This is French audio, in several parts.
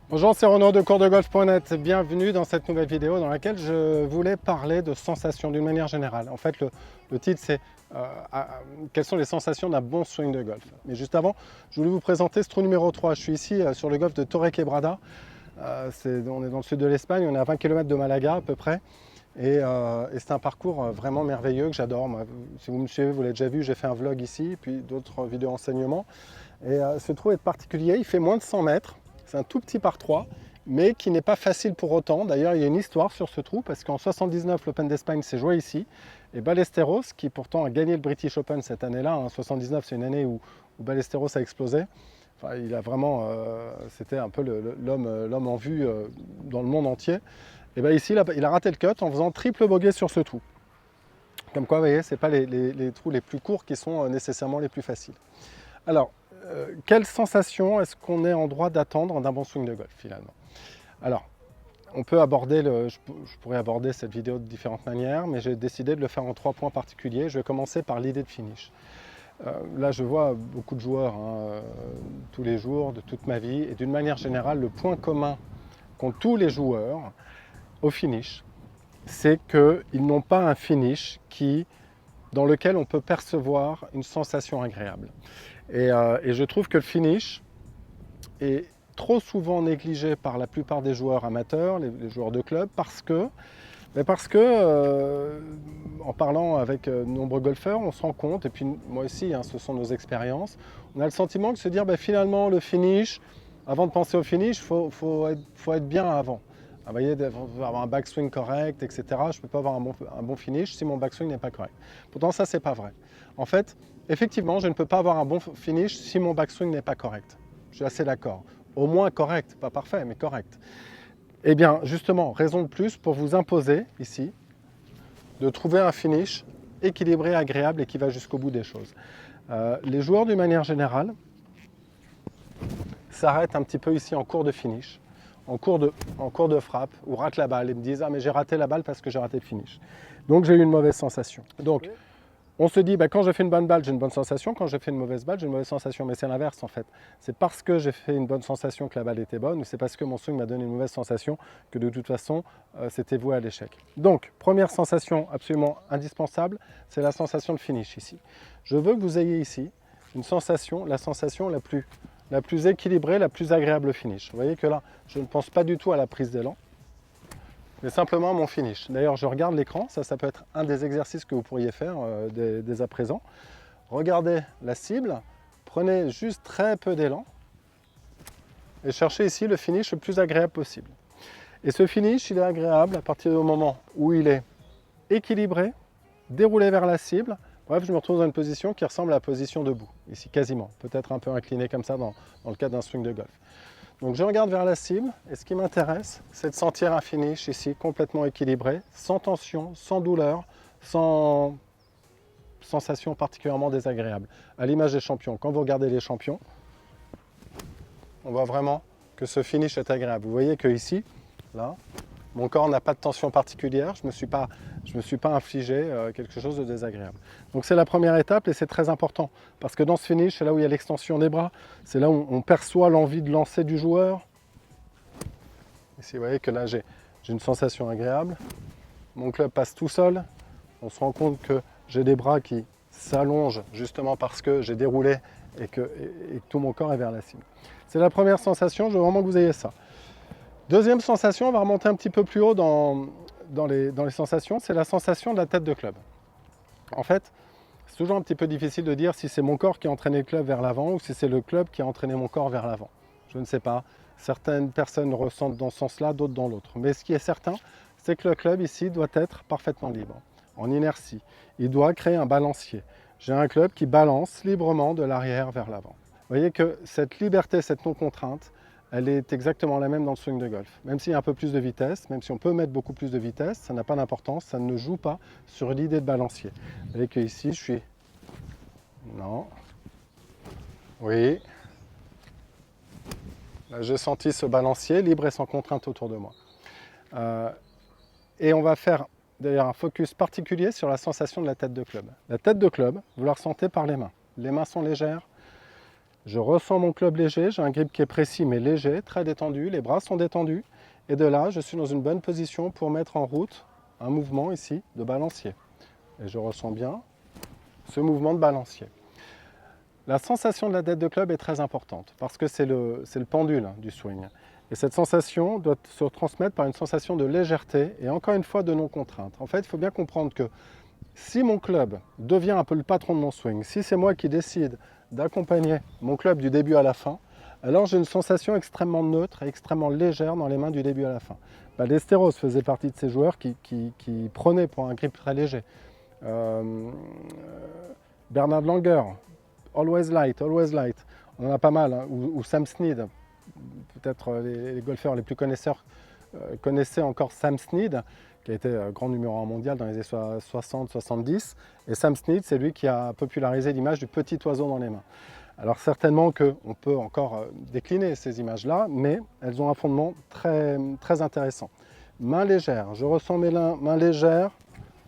Bonjour, c'est Renaud de coursdegolf.net. Bienvenue dans cette nouvelle vidéo dans laquelle je voulais parler de sensations d'une manière générale. En fait, le titre, c'est quelles sont les sensations d'un bon swing de golf. Mais juste avant, je voulais vous présenter ce trou numéro 3. Je suis ici sur le golf de Torre Quebrada. On est dans le sud de l'Espagne, on est à 20 km de Malaga à peu près. Et c'est un parcours vraiment merveilleux que j'adore. Si vous me suivez, vous l'avez déjà vu, j'ai fait un vlog ici, puis d'autres vidéos enseignements. Et ce trou est particulier, il fait moins de 100 mètres. C'est un tout petit par 3, mais qui n'est pas facile pour autant. D'ailleurs, il y a une histoire sur ce trou, parce qu'en 79, l'Open d'Espagne s'est joué ici. Et Ballesteros, qui pourtant a gagné le British Open cette année-là, en 79, c'est une année où Ballesteros a explosé. Enfin, il a vraiment, c'était un peu l'homme en vue dans le monde entier. Et bien ici, il a raté le cut en faisant triple bogey sur ce trou. Comme quoi, vous voyez, ce n'est pas les trous les plus courts qui sont nécessairement les plus faciles. Alors, quelle sensation est-ce qu'on est en droit d'attendre d'un bon swing de golf finalement? Alors, on peut aborder, je pourrais aborder cette vidéo de différentes manières, mais j'ai décidé de le faire en 3 points particuliers. Je vais commencer par l'idée de finish. Là, je vois beaucoup de joueurs tous les jours, de toute ma vie, et d'une manière générale, le point commun qu'ont tous les joueurs au finish, c'est qu'ils n'ont pas un finish dans lequel on peut percevoir une sensation agréable. Et je trouve que le finish est trop souvent négligé par la plupart des joueurs amateurs, les joueurs de club, parce que en parlant avec de nombreux golfeurs, on se rend compte, et puis moi aussi, ce sont nos expériences, on a le sentiment de se dire finalement le finish, avant de penser au finish, faut être bien avant. Vous voyez, avoir un backswing correct, etc. Je ne peux pas avoir un bon finish si mon backswing n'est pas correct. Pourtant, ça, c'est pas vrai. En fait, effectivement, je ne peux pas avoir un bon finish si mon backswing n'est pas correct. Je suis assez d'accord. Au moins correct, pas parfait, mais correct. Eh bien, justement, raison de plus pour vous imposer, ici, de trouver un finish équilibré, agréable et qui va jusqu'au bout des choses. Les joueurs, d'une manière générale, s'arrêtent un petit peu ici en cours de finish, en cours de frappe, ou ratent la balle et me disent « Ah, mais j'ai raté la balle parce que j'ai raté le finish. » Donc, j'ai eu une mauvaise sensation. Donc, on se dit, quand j'ai fait une bonne balle, j'ai une bonne sensation. Quand j'ai fait une mauvaise balle, j'ai une mauvaise sensation. Mais c'est l'inverse, en fait. C'est parce que j'ai fait une bonne sensation que la balle était bonne, ou c'est parce que mon swing m'a donné une mauvaise sensation que de toute façon, c'était voué à l'échec. Donc, première sensation absolument indispensable, c'est la sensation de finish ici. Je veux que vous ayez ici une sensation, la sensation la plus équilibrée, la plus agréable finish. Vous voyez que là, je ne pense pas du tout à la prise d'élan, mais simplement mon finish. D'ailleurs, je regarde l'écran, ça peut être un des exercices que vous pourriez faire dès à présent. Regardez la cible, prenez juste très peu d'élan et cherchez ici le finish le plus agréable possible. Et ce finish, il est agréable à partir du moment où il est équilibré, déroulé vers la cible. Bref, je me retrouve dans une position qui ressemble à la position debout, ici quasiment, peut-être un peu incliné comme ça dans le cadre d'un swing de golf. Donc je regarde vers la cible et ce qui m'intéresse, c'est de sentir un finish ici complètement équilibré, sans tension, sans douleur, sans sensation particulièrement désagréable. À l'image des champions, quand vous regardez les champions, on voit vraiment que ce finish est agréable. Vous voyez que ici, là, mon corps n'a pas de tension particulière, je ne me suis pas infligé quelque chose de désagréable. Donc c'est la première étape et c'est très important parce que dans ce finish, c'est là où il y a l'extension des bras, c'est là où on perçoit l'envie de lancer du joueur. Ici, vous voyez que là, j'ai une sensation agréable. Mon club passe tout seul. On se rend compte que j'ai des bras qui s'allongent justement parce que j'ai déroulé et que tout mon corps est vers la cible. C'est la première sensation, je veux vraiment que vous ayez ça. Deuxième sensation, on va remonter un petit peu plus haut dans les sensations, c'est la sensation de la tête de club. En fait, c'est toujours un petit peu difficile de dire si c'est mon corps qui a entraîné le club vers l'avant ou si c'est le club qui a entraîné mon corps vers l'avant. Je ne sais pas. Certaines personnes ressentent dans ce sens-là, d'autres dans l'autre. Mais ce qui est certain, c'est que le club ici doit être parfaitement libre, en inertie. Il doit créer un balancier. J'ai un club qui balance librement de l'arrière vers l'avant. Vous voyez que cette liberté, cette non-contrainte, elle est exactement la même dans le swing de golf. Même s'il y a un peu plus de vitesse, même si on peut mettre beaucoup plus de vitesse, ça n'a pas d'importance, ça ne joue pas sur l'idée de balancier. Vous voyez que ici, je suis... Non. Oui. Là, j'ai senti ce balancier libre et sans contrainte autour de moi. Et on va faire d'ailleurs un focus particulier sur la sensation de la tête de club. La tête de club, vous la ressentez par les mains. Les mains sont légères. Je ressens mon club léger, j'ai un grip qui est précis mais léger, très détendu, les bras sont détendus. Et de là, je suis dans une bonne position pour mettre en route un mouvement ici de balancier. Et je ressens bien ce mouvement de balancier. La sensation de la tête de club est très importante parce que c'est le pendule du swing. Et cette sensation doit se transmettre par une sensation de légèreté et encore une fois de non-contrainte. En fait, il faut bien comprendre que si mon club devient un peu le patron de mon swing, si c'est moi qui décide d'accompagner mon club du début à la fin, alors j'ai une sensation extrêmement neutre et extrêmement légère dans les mains du début à la fin. Ballesteros faisait partie de ces joueurs qui prenaient pour un grip très léger. Bernard Langer, always light, always light. On en a pas mal, hein. Ou Sam Snead. Peut-être les golfeurs les plus connaisseurs connaissaient encore Sam Snead, qui a été grand numéro 1 mondial dans les années 60-70. Et Sam Snead, c'est lui qui a popularisé l'image du petit oiseau dans les mains. Alors certainement qu'on peut encore décliner ces images-là, mais elles ont un fondement très, très intéressant. Main légère, je ressens mes mains légères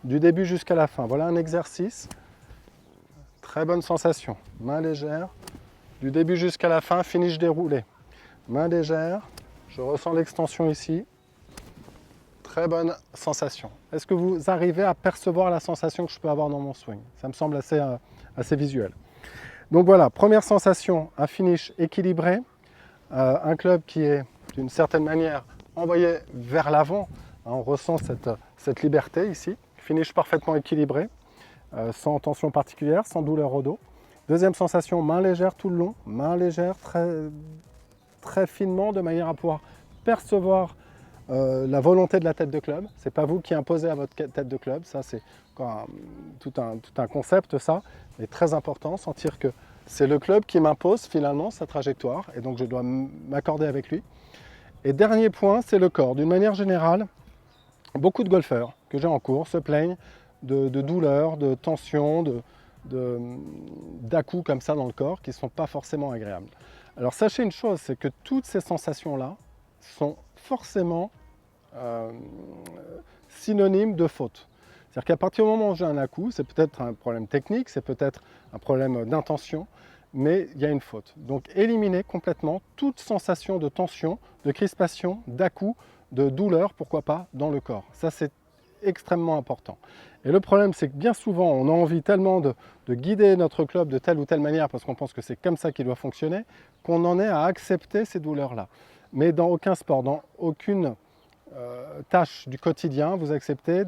du début jusqu'à la fin. Voilà un exercice, très bonne sensation. Main légère, du début jusqu'à la fin, finish déroulé. Main légère, je ressens l'extension ici. Très bonne sensation. Est-ce que vous arrivez à percevoir la sensation que je peux avoir dans mon swing? Ça me semble assez visuel. Donc voilà, première sensation, un finish équilibré, un club qui est d'une certaine manière envoyé vers l'avant. On ressent cette liberté ici. Finish parfaitement équilibré, sans tension particulière, sans douleur au dos. Deuxième sensation, main légère tout le long, main légère très finement de manière à pouvoir percevoir la volonté de la tête de club. Ce n'est pas vous qui imposez à votre tête de club, ça c'est tout un concept ça, mais très important, sentir que c'est le club qui m'impose finalement sa trajectoire et donc je dois m'accorder avec lui. Et dernier point, c'est le corps. D'une manière générale, beaucoup de golfeurs que j'ai en cours se plaignent de douleurs, de tensions, d'à-coups comme ça dans le corps qui ne sont pas forcément agréables. Alors sachez une chose, c'est que toutes ces sensations-là sont forcément synonymes de faute. C'est-à-dire qu'à partir du moment où j'ai un à-coup, c'est peut-être un problème technique, c'est peut-être un problème d'intention, mais il y a une faute. Donc éliminez complètement toute sensation de tension, de crispation, d'à-coup, de douleur, pourquoi pas, dans le corps. Ça c'est extrêmement important. Et le problème, c'est que bien souvent, on a envie tellement de guider notre club de telle ou telle manière, parce qu'on pense que c'est comme ça qu'il doit fonctionner, qu'on en est à accepter ces douleurs-là. Mais dans aucun sport, dans aucune tâche du quotidien, vous acceptez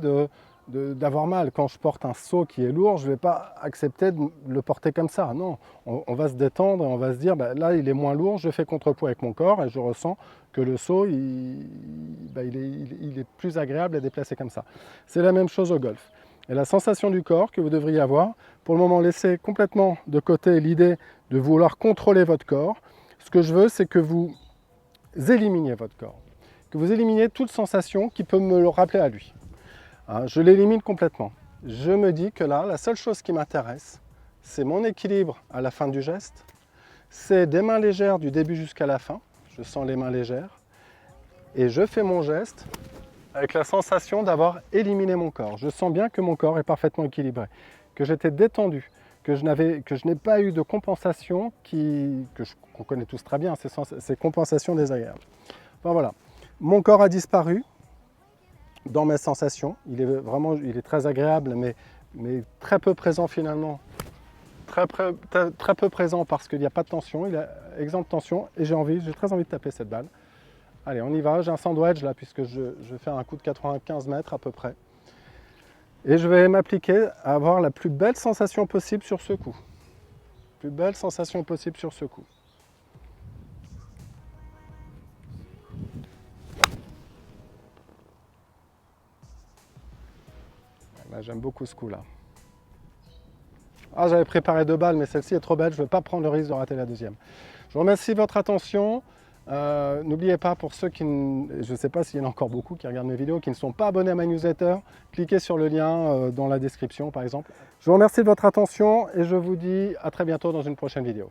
d'avoir mal. Quand je porte un seau qui est lourd, je ne vais pas accepter de le porter comme ça. Non, on va se détendre et on va se dire, là, il est moins lourd, je fais contrepoids avec mon corps et je ressens que le seau, il est plus agréable à déplacer comme ça. C'est la même chose au golf. Et la sensation du corps que vous devriez avoir, pour le moment, laissez complètement de côté l'idée de vouloir contrôler votre corps. Ce que je veux, c'est que vous éliminiez votre corps, que vous éliminiez toute sensation qui peut me le rappeler à lui. Je l'élimine complètement. Je me dis que là, la seule chose qui m'intéresse, c'est mon équilibre à la fin du geste, c'est des mains légères du début jusqu'à la fin, je sens les mains légères, et je fais mon geste avec la sensation d'avoir éliminé mon corps. Je sens bien que mon corps est parfaitement équilibré, que j'étais détendu, que je n'ai pas eu de compensation qu'on connaît tous très bien, ces compensations désagréables. Enfin voilà, mon corps a disparu dans mes sensations. Il est très agréable, mais très peu présent finalement. Très peu présent parce qu'il n'y a pas de tension, il est exempt de tension et j'ai très envie de taper cette balle. Allez, on y va, j'ai un sandwich là puisque je vais faire un coup de 95 mètres à peu près. Et je vais m'appliquer à avoir la plus belle sensation possible sur ce coup. Plus belle sensation possible sur ce coup. J'aime beaucoup ce coup-là. J'avais préparé 2 balles, mais celle-ci est trop belle, je ne veux pas prendre le risque de rater la deuxième. Je vous remercie de votre attention. N'oubliez pas, pour ceux je ne sais pas s'il y en a encore beaucoup qui regardent mes vidéos, qui ne sont pas abonnés à ma newsletter, cliquez sur le lien dans la description par exemple. Je vous remercie de votre attention et je vous dis à très bientôt dans une prochaine vidéo.